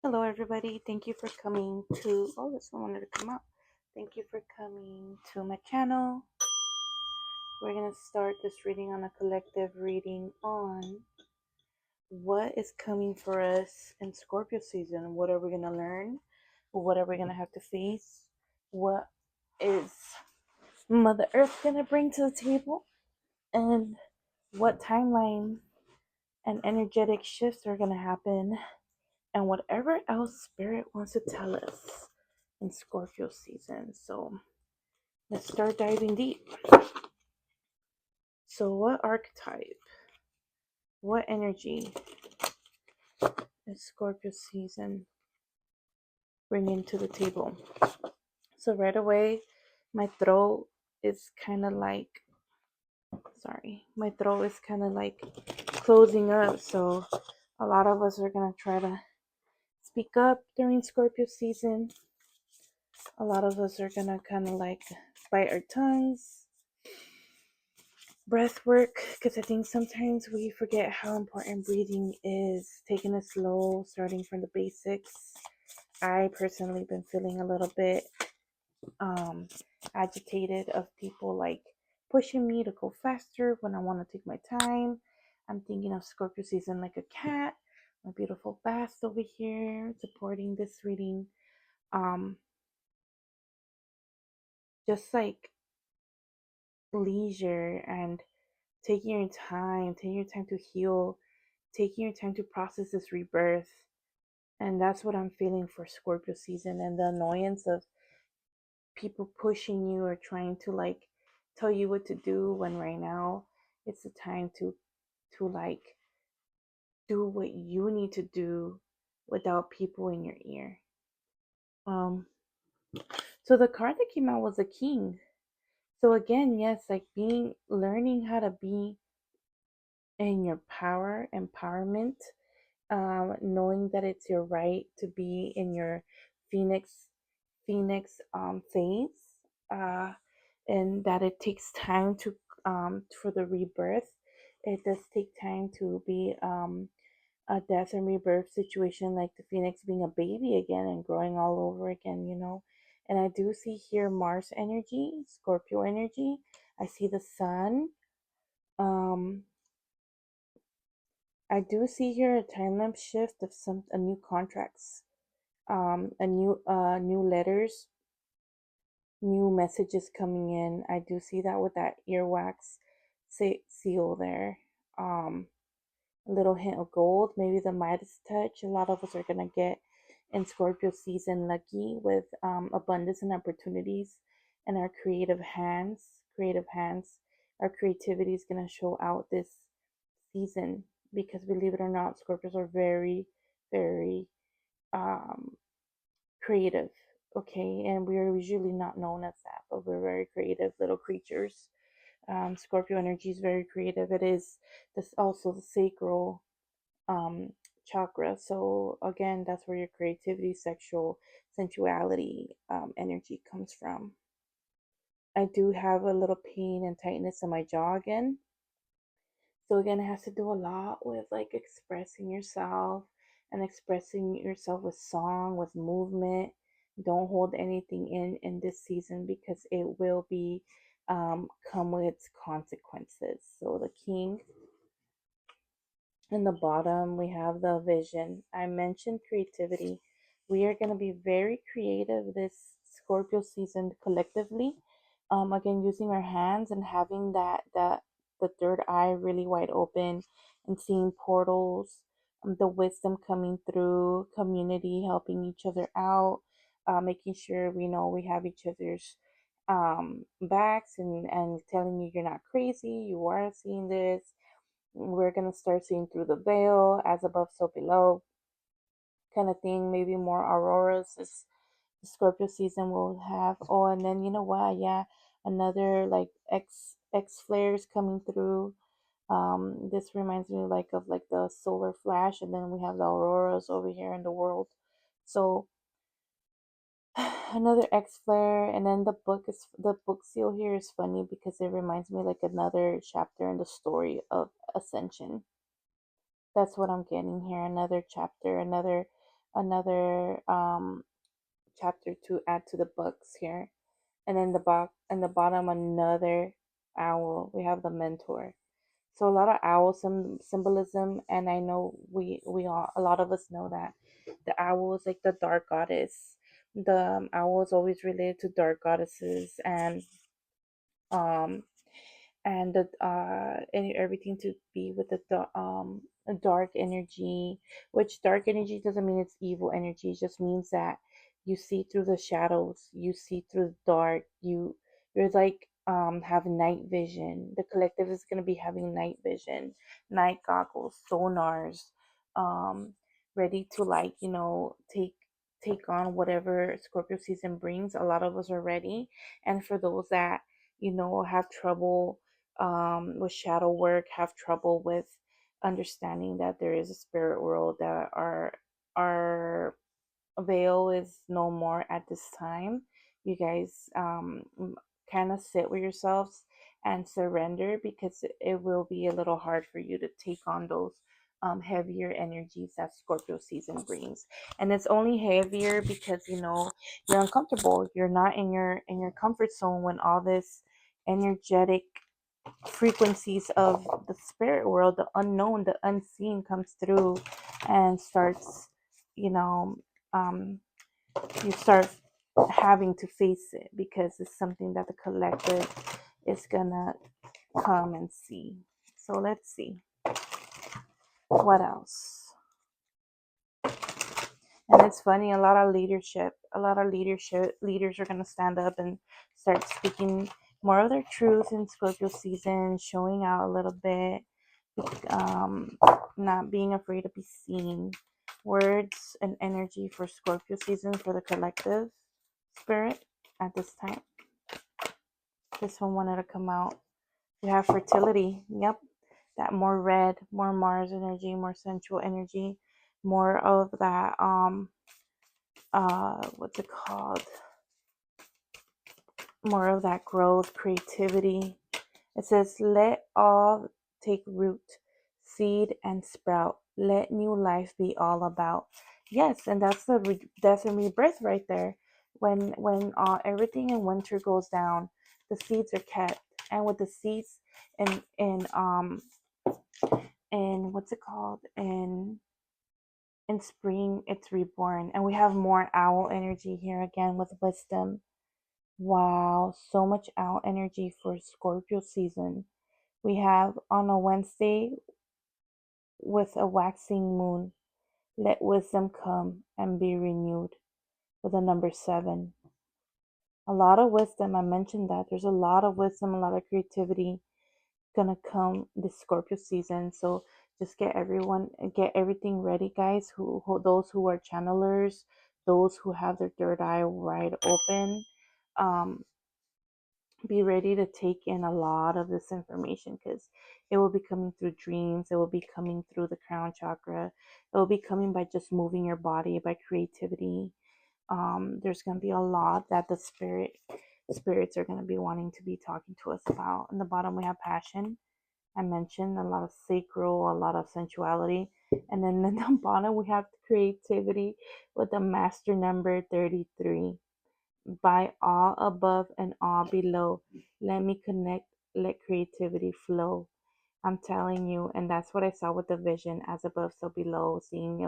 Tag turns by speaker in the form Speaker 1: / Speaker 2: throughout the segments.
Speaker 1: Hello, everybody. Thank you for coming to. Oh, this one wanted to come up. Thank you for coming to my channel. We're going to start this reading on a collective reading on what is coming for us in Scorpio season. What are we going to learn? What are we going to have to face? What is Mother Earth going to bring to the table? And what timeline and energetic shifts are going to happen? And whatever else Spirit wants to tell us in Scorpio season. So let's start diving deep. So, what archetype, what energy is Scorpio season bringing to the table? So, right away, my throat is kind of like, my throat is kind of like closing up. So, a lot of us are going to try to speak up during Scorpio season. A lot of us are going to kind of like bite our tongues, breath work, because I think sometimes we forget how important breathing is, taking it slow, starting from the basics. I personally been feeling a little bit agitated of people like pushing me to go faster when I want to take my time. I'm thinking of Scorpio season like a cat, my beautiful bass over here supporting this reading. um just like leisure and taking your time to heal, taking your time to process this rebirth. And that's what I'm feeling for Scorpio season, and the annoyance of people pushing you or trying to like tell you what to do when right now it's the time to like do what you need to do without people in your ear. Um so the card that came out was a king. So again, yes, like being learning how to be in your power, empowerment, knowing that it's your right to be in your phoenix phase, uh, and that it takes time to for the rebirth. It does take time to be a death and rebirth situation, like the phoenix being a baby again and growing all over again, you know. And I do see here Mars energy, Scorpio energy. I see the sun. Um, I do see here a timeline shift of some a new contracts, a new letters, new messages coming in. I do see that with that earwax seal there. A little hint of gold, maybe the Midas touch. A lot of us are gonna get in Scorpio season lucky with abundance and opportunities and our creative hands. Our creativity is gonna show out this season because believe it or not, Scorpios are very, very um, creative. Okay, and we are usually not known as that, but we're very creative little creatures. Scorpio energy is very creative. It is this also the sacral um, chakra. So again, that's where your creativity, sexual sensuality energy comes from. I do have a little pain and tightness in my jaw again. So again, it has to do a lot with like expressing yourself and expressing yourself with song, with movement. Don't hold anything in this season because it will be come with its consequences. So the king in the bottom, we have the vision. I mentioned creativity. We are going to be very creative this Scorpio season collectively. Again, using our hands and having that the third eye really wide open and seeing portals, the wisdom coming through, community helping each other out, making sure we know we have each other's backs and telling you you're not crazy, you are seeing this. We're gonna start seeing through the veil, as above, so below, kind of thing. Maybe more auroras this Scorpio season will have. Oh, and then you know what? Yeah, another like X flares coming through. This reminds me like of like the solar flash, and then we have the auroras over here in the world. So another X flare, and then the book seal here is funny because it reminds me like another chapter in the story of ascension. That's what I'm getting here. Another chapter, another another chapter to add to the books here. And then the box and the bottom another owl. We have the mentor. So a lot of owl symbolism, and I know we all, a lot of us know that the owl is like the dark goddess. The owl is always related to dark goddesses, um and the and everything to be with the dark energy, which dark energy doesn't mean it's evil energy. It just means that you see through the shadows, you see through the dark, you're like have night vision. The collective is going to be having night vision, night goggles, sonars, um ready to, like, take on whatever Scorpio season brings. A lot of us are ready. And for those that have trouble with shadow work, have trouble with understanding that there is a spirit world, that our veil is no more at this time. You guys kind of sit with yourselves and surrender, because it will be a little hard for you to take on those heavier energies that Scorpio season brings. And it's only heavier because you're uncomfortable. You're not in your comfort zone when all this energetic frequencies of the spirit world, the unknown, the unseen, comes through and starts, you know, um, you start having to face it, because it's something that the collective is gonna come and see. So let's see what else. And it's funny, a lot of leadership leaders are going to stand up and start speaking more of their truth in Scorpio season, showing out a little bit, um, not being afraid to be seen. Words and energy for Scorpio season for the collective spirit at this time. This one wanted to come out. We have fertility. Yep. That more red, more Mars energy, more sensual energy, more of that what's it called? More of that growth, creativity. It says, let all take root, seed, and sprout. Let new life be all about. Yes, and that's a rebirth right there. When everything in winter goes down, the seeds are kept, and with the seeds in what's it called, in spring, it's reborn. And we have more owl energy here again with wisdom. Wow, so much owl energy for Scorpio season. We have on a Wednesday with a waxing moon, let wisdom come and be renewed, with a number 7. A lot of wisdom. I mentioned that there's a lot of wisdom, a lot of creativity gonna come this Scorpio season. So just get everything ready, guys. Those who are channelers, those who have their third eye wide open, um, be ready to take in a lot of this information, because it will be coming through dreams. It will be coming through the crown chakra. It will be coming by just moving your body, by creativity. There's going to be a lot that the spirits are going to be wanting to be talking to us about. In the bottom, we have passion. I mentioned a lot of sacral, a lot of sensuality. And then in the bottom, we have creativity with the master number 33. By all above and all below, let me connect, let creativity flow. I'm telling you, and that's what I saw with the vision, as above, so below, being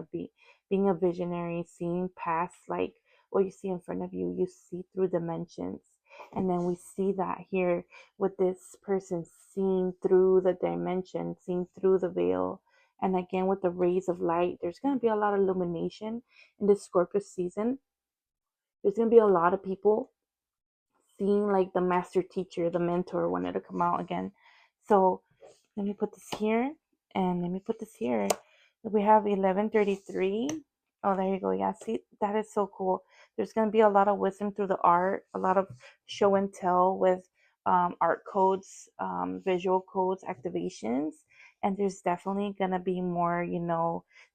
Speaker 1: a visionary, seeing past, like what you see in front of you, you see through dimensions. And then we see that here with this person seeing through the dimension, seeing through the veil. And again, with the rays of light, there's going to be a lot of illumination in this Scorpio season. There's going to be a lot of people seeing like the master teacher, the mentor, wanted to come out again. So let me put this here, and let me put this here. We have 1133. Oh, there you go. Yeah, see, that is so cool. There's going to be a lot of wisdom through the art, a lot of show and tell with art codes, visual codes, activations. And there's definitely going to be more,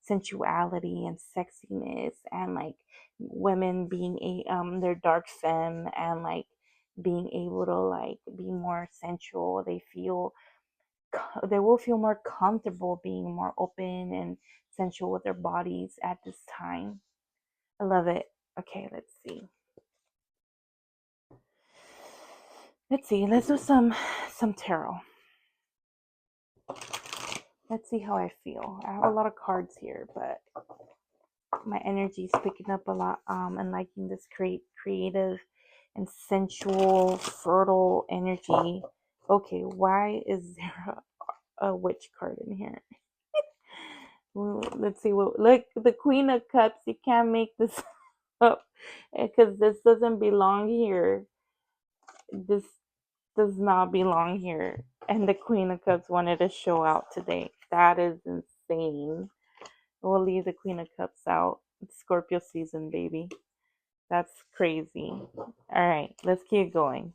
Speaker 1: sensuality and sexiness, and like women being their dark femme, and like being able to like be more sensual. They will feel more comfortable being more open and sensual with their bodies at this time. I love it. Okay, let's see. Let's do some tarot. Let's see how I feel. I have a lot of cards here, but my energy is picking up a lot, and liking this creative and sensual, fertile energy. Okay, why is there a witch card in here? Well, let's see what. Look, the Queen of Cups. You can't make this up because this doesn't belong here. This does not belong here. And the Queen of Cups wanted to show out today. That is insane. We'll leave the Queen of Cups out. It's Scorpio season, baby. That's crazy. All right, let's keep going.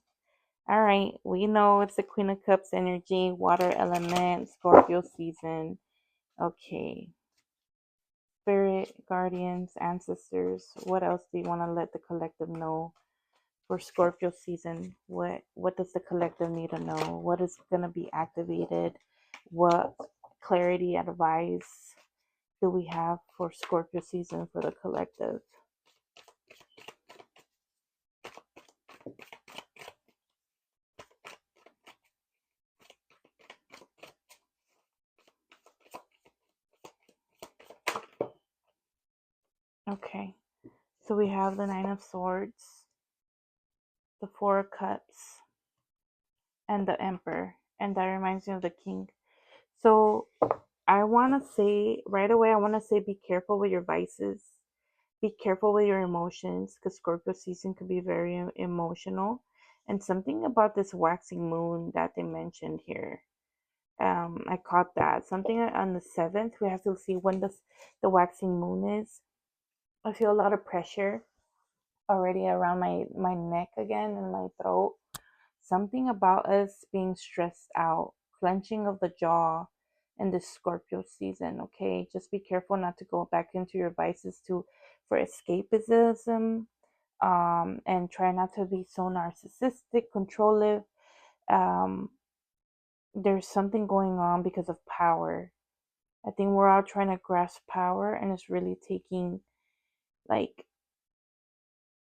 Speaker 1: All right, we know it's the Queen of Cups energy, water element, Scorpio season. Okay. Spirit, guardians, ancestors. What else do you want to let the collective know for Scorpio season? What does the collective need to know? What is going to be activated? What clarity, advice do we have for Scorpio season for the collective? Okay, so we have the Nine of Swords, the Four of Cups, and the Emperor, and that reminds me of the King. So I want to say right away, I want to say be careful with your vices. Be careful with your emotions because Scorpio season could be very emotional. And something about this waxing moon that they mentioned here, I caught that. Something on the 7th, we have to see when the waxing moon is. I feel a lot of pressure already around my neck again and my throat. Something about us being stressed out, clenching of the jaw in this Scorpio season, okay? Just be careful not to go back into your vices for escapism, and try not to be so narcissistic, controlling. Um, there's something going on because of power. I think we're all trying to grasp power, and it's really taking, like,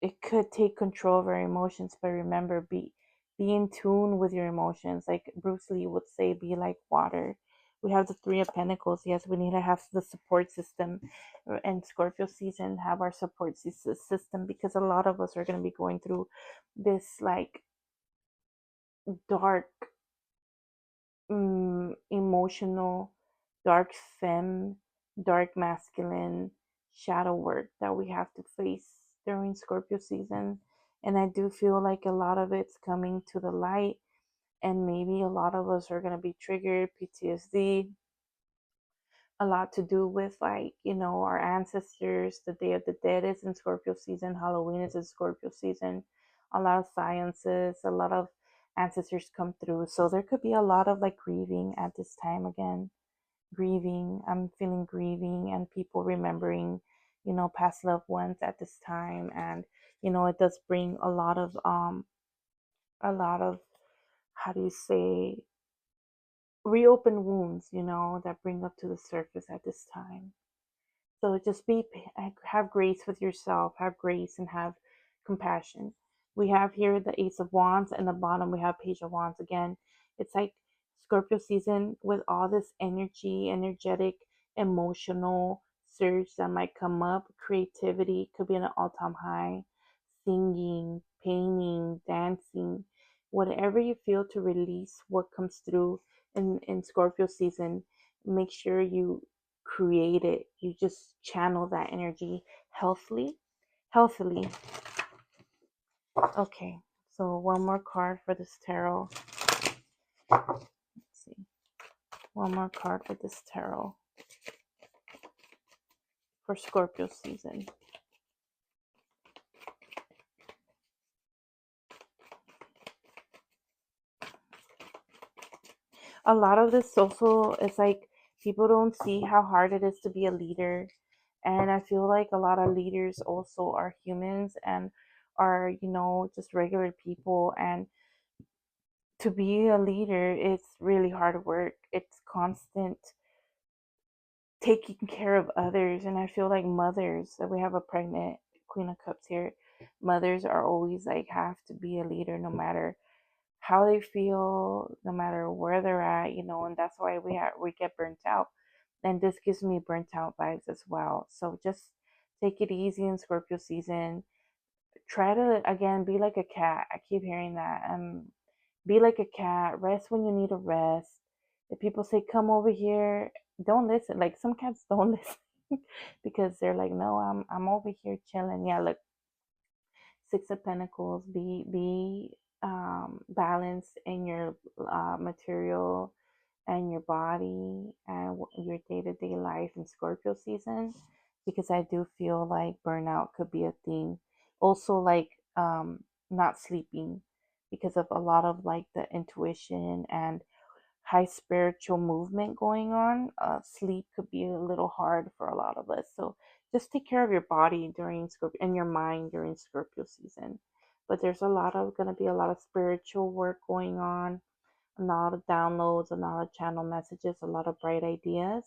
Speaker 1: it could take control of our emotions, but remember, be in tune with your emotions. Like Bruce Lee would say, be like water. We have the Three of Pentacles. Yes, we need to have the support system, and Scorpio season have our support system, because a lot of us are going to be going through this like dark, emotional, dark femme, dark masculine shadow work that we have to face during Scorpio season. And I do feel like a lot of it's coming to the light, and maybe a lot of us are going to be triggered, PTSD, a lot to do with, like, our ancestors. The Day of the Dead is in Scorpio season, Halloween is in Scorpio season, a lot of sciences, a lot of ancestors come through. So there could be a lot of like grieving at this time again. Grieving, I'm feeling grieving, and people remembering, past loved ones at this time. And it does bring a lot of, how do you say, reopen wounds, that bring up to the surface at this time. So just have grace with yourself, have grace, and have compassion. We have here the Ace of Wands, and the bottom we have Page of Wands again. It's like Scorpio season with all this energy, energetic, emotional surge that might come up. Creativity could be at an all-time high. Singing, painting, dancing, whatever you feel to release what comes through in Scorpio season. Make sure you create it. You just channel that energy healthily. Okay, so one more card for this tarot. Let's see. One more card for this tarot for Scorpio season. A lot of this also is like people don't see how hard it is to be a leader. And I feel like a lot of leaders also are humans and are, just regular people. And to be a leader, it's really hard work. It's constant taking care of others. And I feel like mothers, that we have a pregnant Queen of Cups here. Mothers are always like have to be a leader no matter how they feel, no matter where they're at, and that's why we get burnt out. And this gives me burnt out vibes as well. So just take it easy in Scorpio season. Try to again be like a cat. I keep hearing that. Be like a cat. Rest when you need a rest. If people say come over here, don't listen. Like some cats don't listen because they're like, no, I'm over here chilling. Yeah, look, Six of Pentacles. Be balanced in your material and your body and your day-to-day life in Scorpio season, because I do feel like burnout could be a thing. Also, like not sleeping because of a lot of like the intuition and high spiritual movement going on. Sleep could be a little hard for a lot of us. So just take care of your body during Scorpio and your mind during Scorpio season. But there's gonna be a lot of spiritual work going on, a lot of downloads, a lot of channel messages, a lot of bright ideas,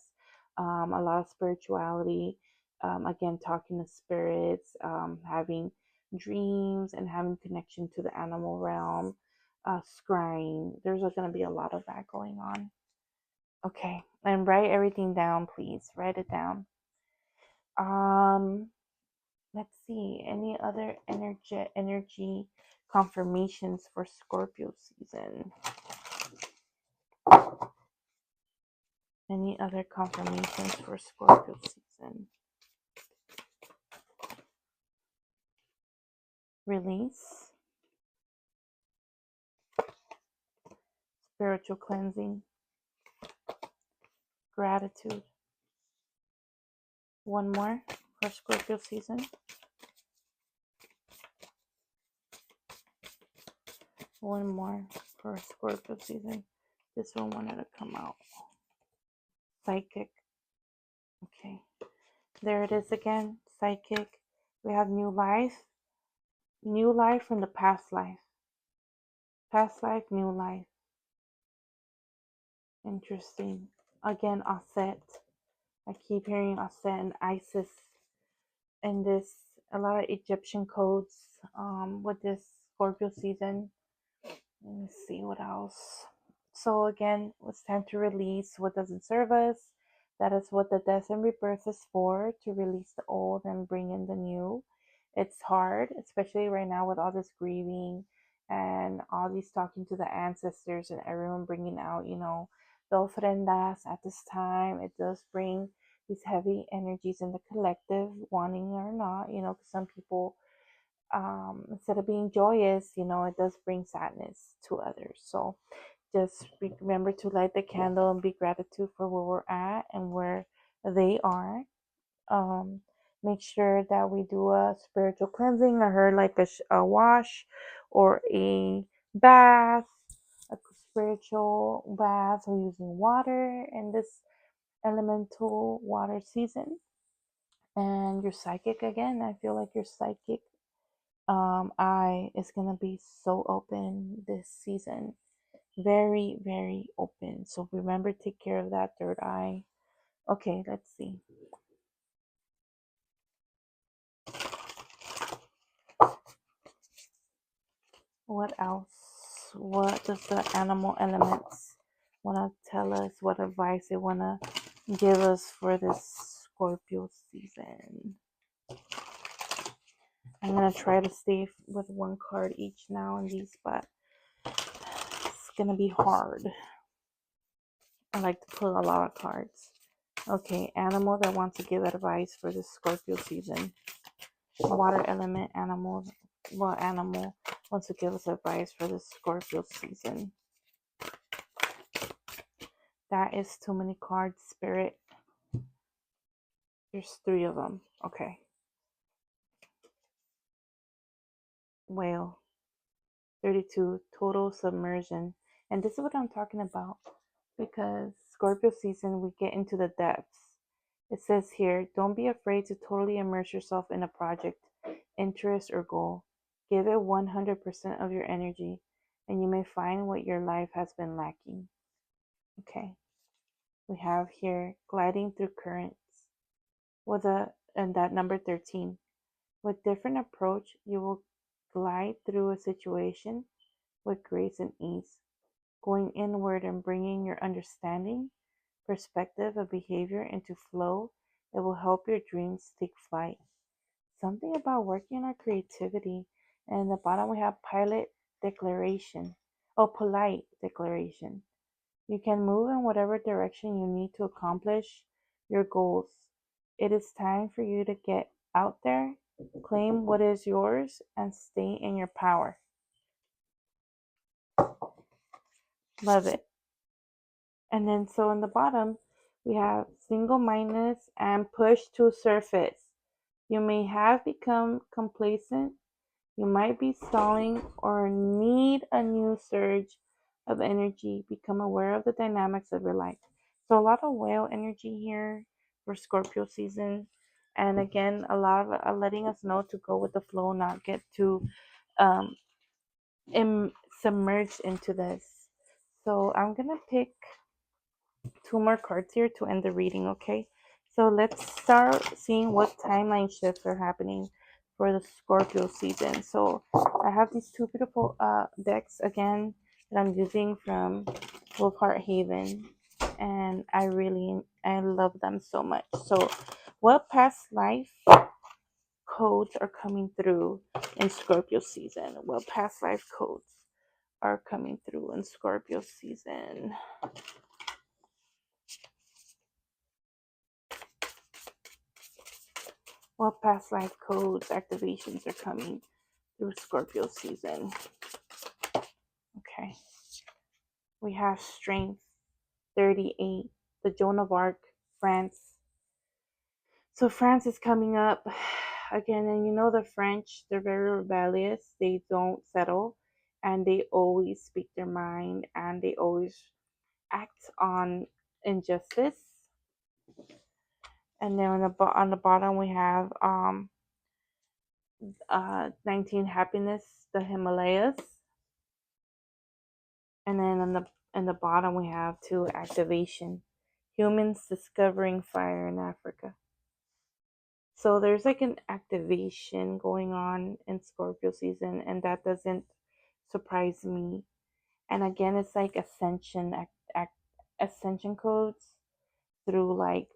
Speaker 1: a lot of spirituality. Again, talking to spirits, having dreams, and having connection to the animal realm, scrying. There's going to be a lot of that going on. Okay, and write everything down, please. Write it down. Um, let's see. Any other energy confirmations for Scorpio season? Any other confirmations for Scorpio season? Release, spiritual cleansing, gratitude. One more for Scorpio season. One more for Scorpio season. This one wanted to come out. Psychic. Okay. There it is again. Psychic. We have new life. New life from the past life. Past life, new life. Interesting. Again, Aset. I keep hearing Aset and Isis in this. A lot of Egyptian codes with this Scorpio season. Let me see what else. So again, it's time to release what doesn't serve us. That is what the death and rebirth is for, to release the old and bring in the new. It's hard, especially right now with all this grieving and all these talking to the ancestors and everyone bringing out, the ofrendas at this time. It does bring these heavy energies in the collective, wanting or not, because some people, instead of being joyous, it does bring sadness to others. So just remember to light the candle and be gratitude for where we're at and where they are. Um, Make sure that we do a spiritual cleansing. I heard like a wash or a bath, a spiritual bath, or using water in this elemental water season. And your psychic, again, I feel like your psychic eye is gonna be so open this season, very very open. So remember, take care of that third eye. Okay, let's see what else. What does the animal elements want to tell us? What advice they want to give us for this Scorpio season? I'm gonna try to stay with one card each now in these, but it's gonna be hard. I like to pull a lot of cards. Okay, animal that wants to give advice for this Scorpio season. Water element animal. What animal wants to give us advice for this Scorpio season? That is too many cards, Spirit. There's 3 of them. Okay. Whale. 32. Total submersion. And this is what I'm talking about. Because Scorpio season, we get into the depths. It says here, don't be afraid to totally immerse yourself in a project, interest, or goal. Give it 100% of your energy, and you may find what your life has been lacking. Okay. We have here gliding through currents and that number 13. With different approach, you will glide through a situation with grace and ease, going inward and bringing your understanding, perspective, and behavior into flow that will help your dreams take flight. Something about working on our creativity. And in the bottom, we have pilot declaration. Oh, polite declaration. You can move in whatever direction you need to accomplish your goals. It is time for you to get out there, claim what is yours, and stay in your power. Love it. And then, so in the bottom, we have single mindedness and push to surface. You may have become complacent. You might be stalling or need a new surge of energy. Become aware of the dynamics of your life. So, a lot of whale energy here for Scorpio season. And again, a lot of letting us know to go with the flow, not get too um, submerged into this. So, I'm going to pick two more cards here to end the reading, okay? So let's start seeing what timeline shifts are happening for the Scorpio season. So I have these two beautiful decks again that I'm using from Wolfheart Haven, and I love them so much. So what past life codes are coming through in Scorpio season? What past life codes are coming through in Scorpio season? What past life codes activations are coming through Scorpio season? Okay. We have Strength 38, the Joan of Arc, France. So France is coming up again, and you know the French, they're very rebellious. They don't settle, and they always speak their mind, and they always act on injustice. And then on the bottom we have 19 Happiness, the Himalayas. And then on the bottom we have two activation. Humans discovering fire in Africa. So there's like an activation going on in Scorpio season, and that doesn't surprise me. And again, it's like ascension codes through like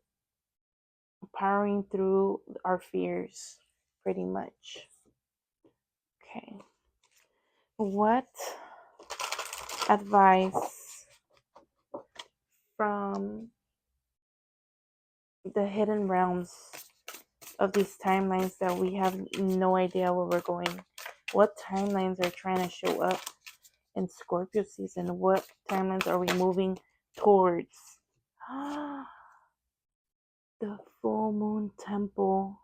Speaker 1: powering through our fears, pretty much. Okay. What advice from the hidden realms of these timelines that we have no idea where we're going? What timelines are trying to show up in Scorpio season? What timelines are we moving towards? The full moon temple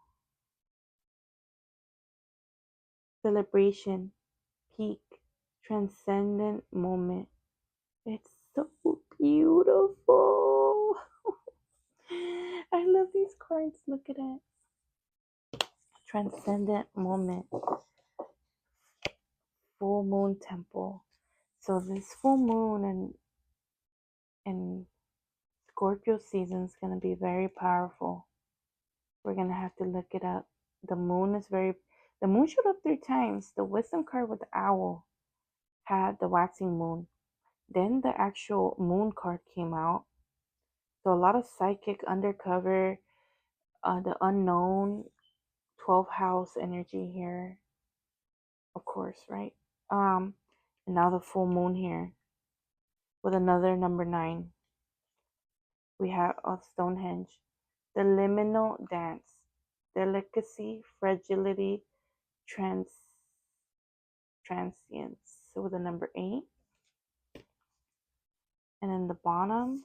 Speaker 1: celebration, peak, transcendent moment. It's so beautiful. I love these cards. Look at it. Transcendent moment, full moon temple. So this full moon and Scorpio season is going to be very powerful. We're going to have to look it up. The moon showed up 3 times. The wisdom card with the owl had the waxing moon. Then the actual moon card came out. So a lot of psychic undercover, the unknown, 12th house energy here, of course, right? And now the full moon here with another number 9. We have Stonehenge, the liminal dance, delicacy, fragility, transience. So with the number 8. And then the bottom,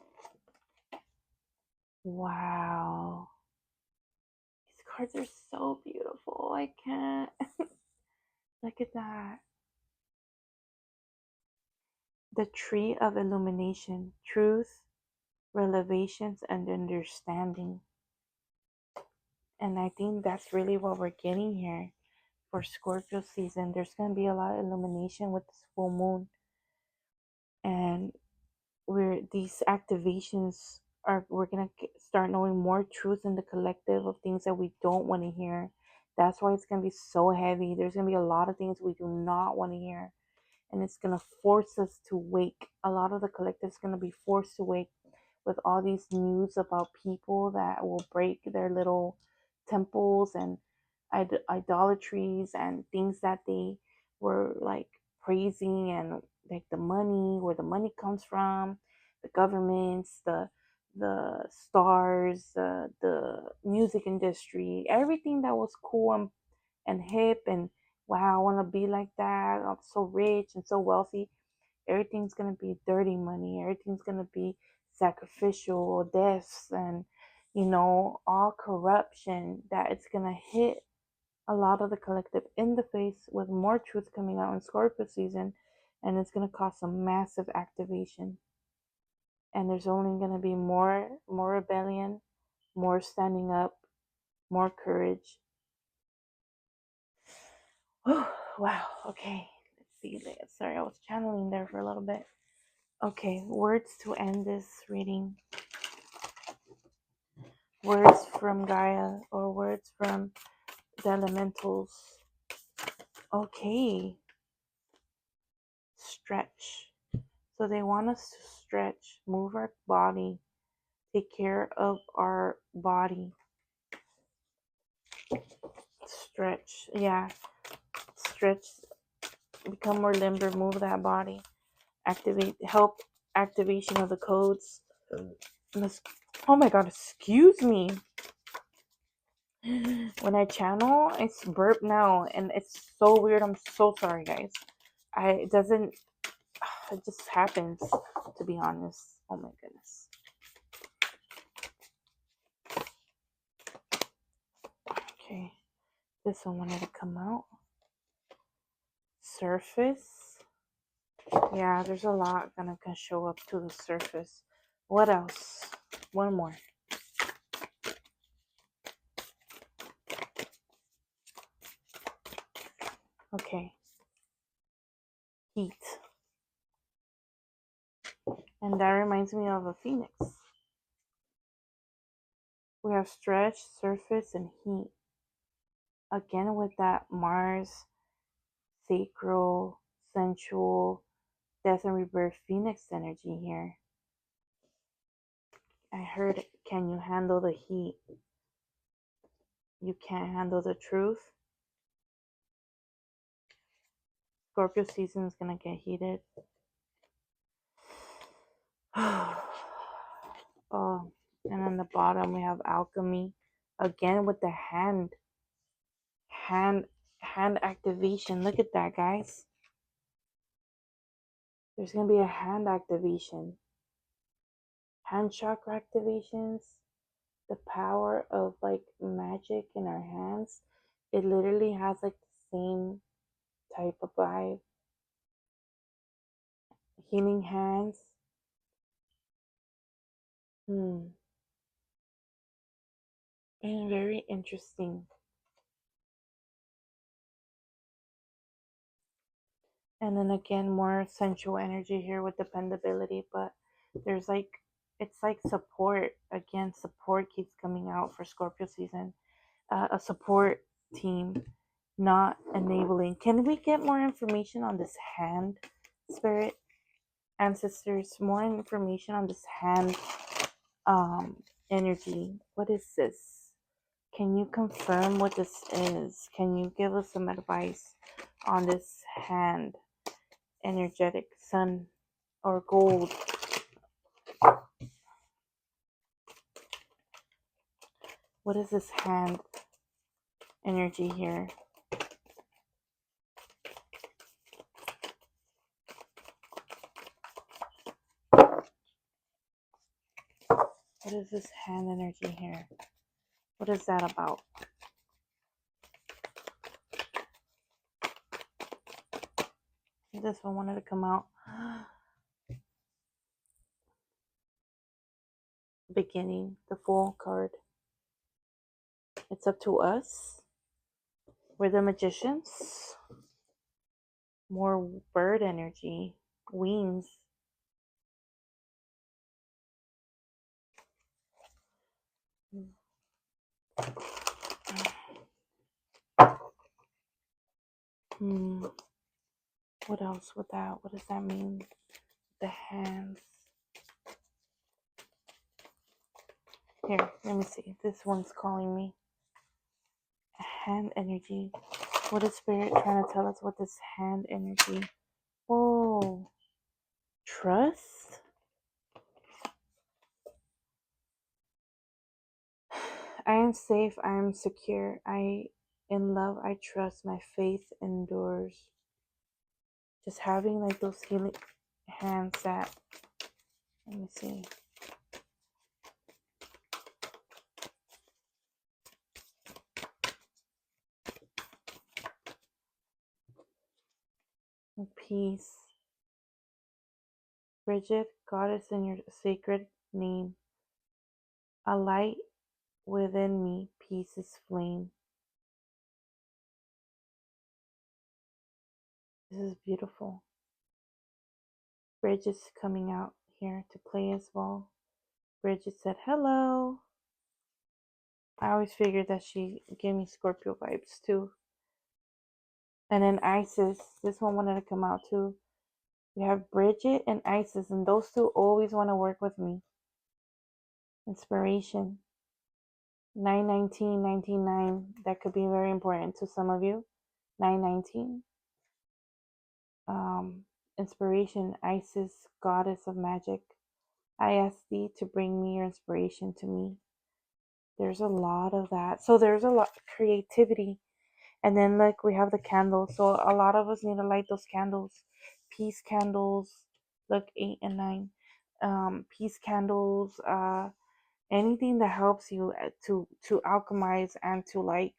Speaker 1: wow. These cards are so beautiful. I can't. Look at that. The tree of illumination, truth, revelations, and understanding. And I think that's really what we're getting here for Scorpio season. There's going to be a lot of illumination with this full moon. And these activations we're going to start knowing more truth in the collective of things that we don't want to hear, That's why it's going to be so heavy. There's going to be a lot of things we do not want to hear. And it's going to force us to wake. A lot of the collective is going to be forced to wake with all these news about people that will break their little temples and idolatries and things that they were like praising, and like the money, where the money comes from, the governments, the stars, the music industry, everything that was cool and hip, and wow, I want to be like that. I'm so rich and so wealthy. Everything's going to be dirty money. Everything's going to be sacrificial deaths and, all corruption, that it's going to hit a lot of the collective in the face with more truth coming out in Scorpio season. And it's going to cause some massive activation. And there's only going to be more rebellion, more standing up, more courage. Wow. Okay. Let's see. Sorry, I was channeling there for a little bit. Okay, words to end this reading. Words from Gaia or words from the elementals. Okay. Stretch. So they want us to stretch, move our body, take care of our body. Stretch. Yeah. Stretch. Become more limber, move that body. Help activation of the codes. Oh my god, excuse me. When I channel, it's burp now, and it's so weird. I'm so sorry, guys. It just happens, to be honest. Oh my goodness. Okay, this one wanted to come out. Surface. Yeah, there's a lot gonna show up to the surface. What else? One more. Okay. Heat. And that reminds me of a phoenix. We have stretch, surface, and heat. Again with that Mars, sacral, sensual, death and rebirth phoenix energy here. I heard, can you handle the heat? You can't handle the truth. Scorpio season is going to get heated. Oh, and on the bottom we have alchemy. Again with the hand activation. Look at that, guys. There's going to be a hand activation. Hand chakra activations. The power of like magic in our hands. It literally has like the same type of vibe. Healing hands. And very interesting. And then again, more sensual energy here with dependability, but there's like, it's like support. Again, support keeps coming out for Scorpio season. A support team, not enabling. Can we get more information on this hand, spirit, ancestors? More information on this hand energy. What is this? Can you confirm what this is? Can you give us some advice on this hand? Energetic sun or gold. What is this hand energy here? What is this hand energy here? What is that about? This one wanted to come out. Beginning, the Fool card. It's up to us. We're the magicians. More bird energy. Wings. What else with that? What does that mean? The hands. Here, let me see. This one's calling me. Hand energy. What is Spirit trying to tell us with this hand energy? Oh, trust? I am safe. I am secure. In love, I trust. My faith endures. Just having like those healing hands that, let me see. Peace. Bridget, Goddess in your sacred name. A light within me, peace is flame. This is beautiful. Bridget's coming out here to play as well. Bridget said hello. I always figured that she gave me Scorpio vibes too. And then Isis, this one wanted to come out too. We have Bridget and Isis, and those two always want to work with me. Inspiration. 919, 199. That could be very important to some of you. 919. Inspiration. Isis, goddess of magic. I ask thee to bring me your inspiration to me. There's a lot of that. So there's a lot of creativity. And then like we have the candles. So a lot of us need to light those candles. Peace candles. Look, 8 and 9. Peace candles. Anything that helps you to alchemize and to like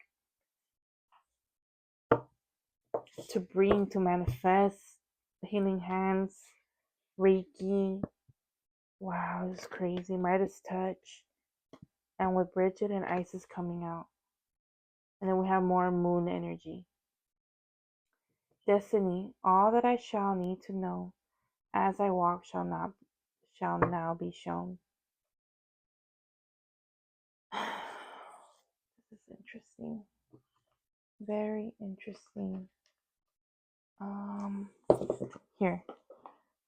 Speaker 1: to bring, to manifest. Healing hands. Reiki. Wow, this is crazy. Midas touch. And with Bridget and Isis coming out. And then we have more moon energy. Destiny, all that I shall need to know as I walk shall now be shown. This is interesting. Very interesting. Here.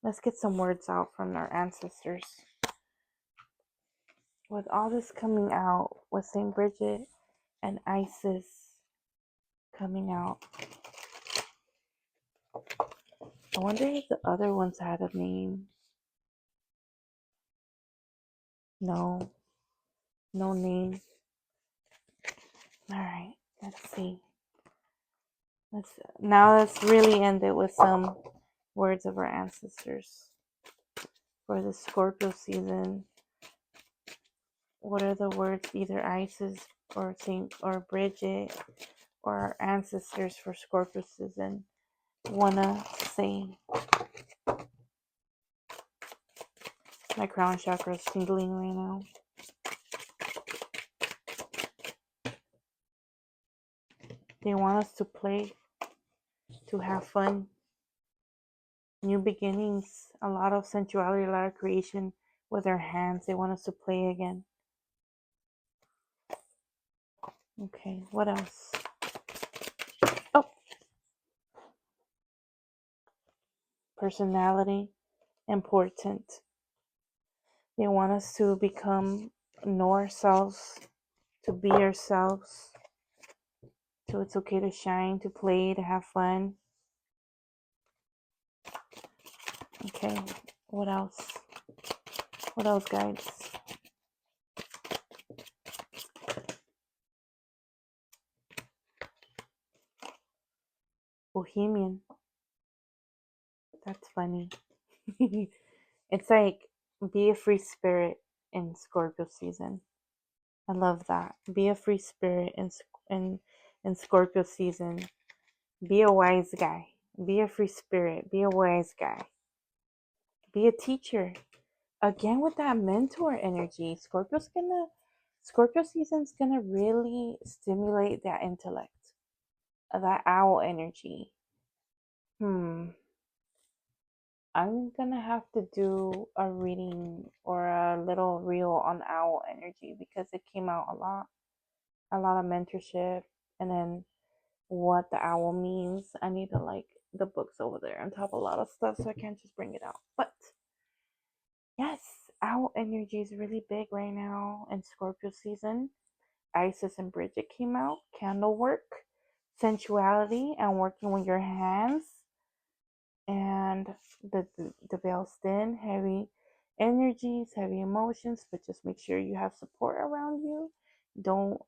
Speaker 1: Let's get some words out from our ancestors. With all this coming out, with St. Bridget and Isis coming out, I wonder if the other ones had a name. No. No name. Alright, let's see. Let's really end it with some words of our ancestors for the Scorpio season. What are the words either Isis or Saint or Bridget or our ancestors for Scorpio season wanna say? My crown chakra is tingling right now. They want us to play, to have fun, new beginnings, a lot of sensuality, a lot of creation with our hands. They want us to play again. Okay, what else? Oh, personality, important. They want us to know ourselves, to be ourselves. So it's okay to shine, to play, to have fun. Okay, what else? What else, guys? Bohemian. That's funny. It's like be a free spirit in Scorpio season. I love that. Be a free spirit in Scorpio season. Be a wise guy. Be a free spirit. Be a wise guy. Be a teacher. Again with that mentor energy. Scorpio season's gonna really stimulate that intellect. That owl energy. I'm gonna have to do a reading or a little reel on owl energy because it came out a lot of mentorship, and then what the owl means. I need to like the books over there on top of a lot of stuff, so I can't just bring it out. But yes, owl energy is really big right now in Scorpio season. Isis and Bridget came out, candle work, sensuality, and working with your hands. And the veil's thin, heavy energies, heavy emotions, but just make sure you have support around you. Don't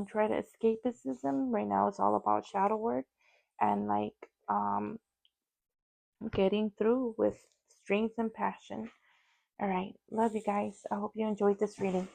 Speaker 1: try to escapism. Right now, it's all about shadow work and like getting through with strength and passion. All right, love you guys. I hope you enjoyed this reading.